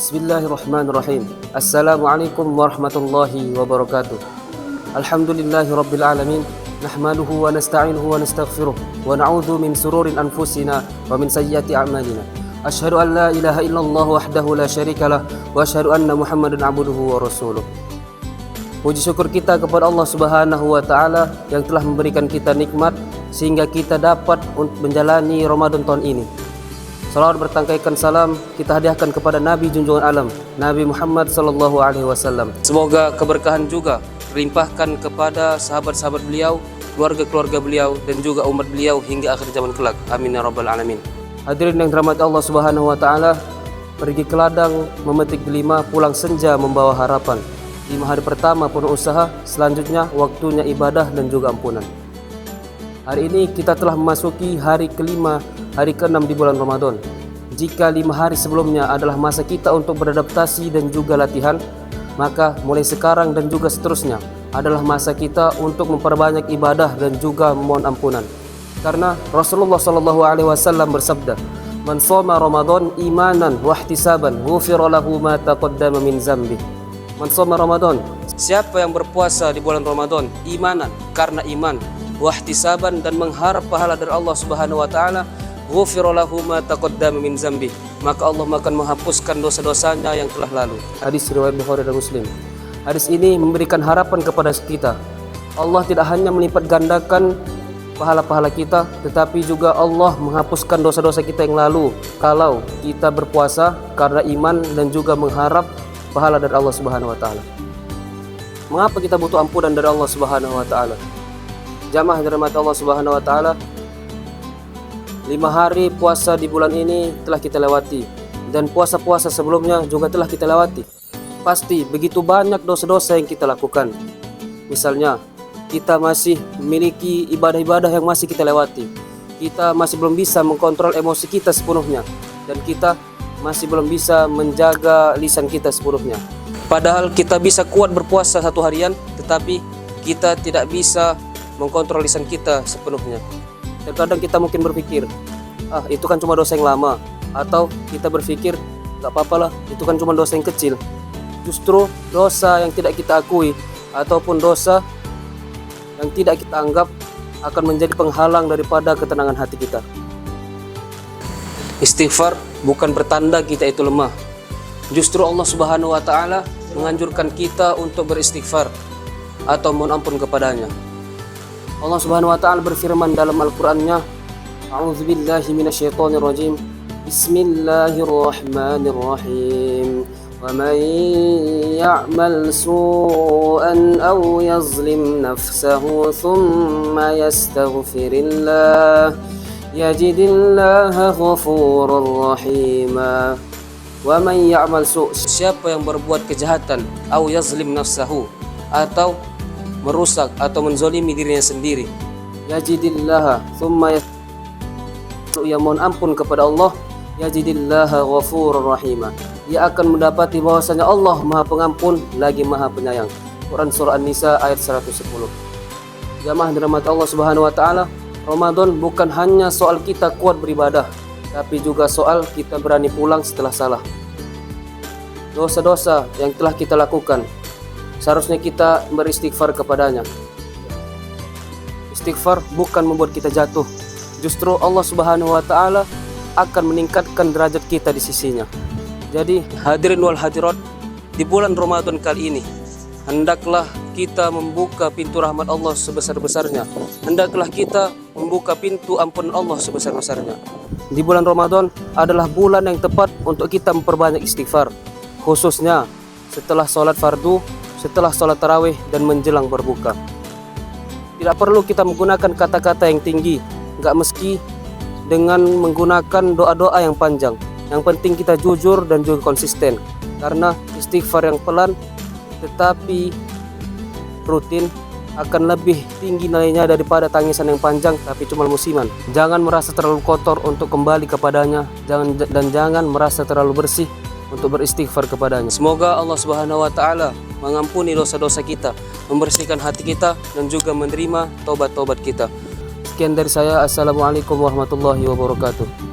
Bismillahirrahmanirrahim. Assalamualaikum warahmatullahi wabarakatuh. Alhamdulillahi rabbil alamin. Nahmaduhu wa nasta'inuhu wa nastaghfiruh wa na'udzu min sururi anfusina wa min sayyiati a'malina. Asyhadu an la ilaha illallah wahdahu la syarikalah wa asyhadu anna Muhammadan abduhu wa rasuluh. Puji syukur kita kepada Allah Subhanahu wa taala yang telah memberikan kita nikmat sehingga kita dapat menjalani Ramadan tahun ini. Salawat bertangkaikan salam kita hadiahkan kepada Nabi junjungan alam, Nabi Muhammad sallallahu alaihi wasallam. Semoga keberkahan juga limpahkan kepada sahabat-sahabat beliau, keluarga-keluarga beliau dan juga umat beliau hingga akhir zaman kelak. Amin ya rabbal alamin. Hadirin yang dirahmati Allah Subhanahu wa taala, pergi ke ladang memetik delima, pulang senja membawa harapan. 5 hari pertama penuh usaha, selanjutnya waktunya ibadah dan juga ampunan. Hari ini kita telah memasuki hari kelima, hari ke-6 di bulan Ramadan. Jika 5 hari sebelumnya adalah masa kita untuk beradaptasi dan juga latihan, maka mulai sekarang dan juga seterusnya adalah masa kita untuk memperbanyak ibadah dan juga memohon ampunan. Karena Rasulullah SAW bersabda, "Man shoma Ramadan imanan wa ihtisaban, ghufira lahu ma taqaddama min dzambi." Man shoma Ramadan, siapa yang berpuasa di bulan Ramadan imanan, karena iman, wahtisaban dan mengharap pahala dari Allah Subhanahu wa taala, ghufira lahu ma taqaddama min dzambi, maka Allah akan menghapuskan dosa-dosanya yang telah lalu. Hadis riwayat Bukhari dan Muslim. Hadis ini memberikan harapan kepada kita. Allah tidak hanya melipat gandakan pahala-pahala kita, tetapi juga Allah menghapuskan dosa-dosa kita yang lalu kalau kita berpuasa karena iman dan juga mengharap pahala dari Allah Subhanahu wa taala. Mengapa kita butuh ampunan dari Allah Subhanahu wa taala? Jamaah dirahmati Allah Subhanahu wa taala, 5 hari puasa di bulan ini telah kita lewati dan puasa-puasa sebelumnya juga telah kita lewati. Pasti begitu banyak dosa-dosa yang kita lakukan. Misalnya, kita masih memiliki ibadah-ibadah yang masih kita lewati. Kita masih belum bisa mengkontrol emosi kita sepenuhnya dan kita masih belum bisa menjaga lisan kita sepenuhnya. Padahal kita bisa kuat berpuasa 1 harian, tetapi kita tidak bisa mengkontrol lisan kita sepenuhnya. Terkadang kita mungkin berpikir, itu kan cuma dosa yang lama. Atau kita berpikir, gak apa-apalah, itu kan cuma dosa yang kecil. Justru dosa yang tidak kita akui ataupun dosa yang tidak kita anggap akan menjadi penghalang daripada ketenangan hati kita. Istighfar bukan bertanda kita itu lemah. Justru Allah Subhanahu wa taala menganjurkan kita untuk beristighfar atau mohon ampun kepadanya. Allah Subhanahu wa taala berfirman dalam Al-Qur'annya, "A'udzubillahi minasyaitonirrajim. Bismillahirrahmanirrahim. Wa man ya'mal su'an aw yazlim nafsahu thumma yastaghfirillah yajidillaha ghafurur rahima." Wa man ya'mal su', siapa yang berbuat kejahatan, aw yazlim nafsahu, atau merusak atau menzolimi dirinya sendiri, yajidillaha, thumma ia mohon ampun kepada Allah, yajidillaha ghafurur rahima, ia akan mendapati bahwasanya Allah Maha Pengampun lagi Maha Penyayang. Quran surah An-Nisa ayat 110. Jamaah dirahmati Allah Subhanahu wa taala, Ramadan bukan hanya soal kita kuat beribadah, tapi juga soal kita berani pulang setelah salah. Dosa-dosa yang telah kita lakukan seharusnya kita beristighfar kepadanya. Istighfar bukan membuat kita jatuh. Justru Allah Subhanahu wa taala akan meningkatkan derajat kita di sisinya. Jadi hadirin wal hadirat, di bulan Ramadan kali ini hendaklah kita membuka pintu rahmat Allah sebesar-besarnya. Hendaklah kita membuka pintu ampunan Allah sebesar-besarnya. Di bulan Ramadan adalah bulan yang tepat untuk kita memperbanyak istighfar, khususnya setelah sholat fardu, setelah sholat tarawih dan menjelang berbuka. Tidak perlu kita menggunakan kata-kata yang tinggi, nggak meski dengan menggunakan doa-doa yang panjang. Yang penting kita jujur dan juga konsisten. Karena istighfar yang pelan tetapi rutin akan lebih tinggi nilainya daripada tangisan yang panjang tapi cuma musiman. Jangan merasa terlalu kotor untuk kembali kepadanya, jangan merasa terlalu bersih untuk beristighfar kepadanya. Semoga Allah Subhanahu wa taala mengampuni dosa-dosa kita, membersihkan hati kita dan juga menerima taubat-taubat kita. Sekian dari saya. Assalamualaikum warahmatullahi wabarakatuh.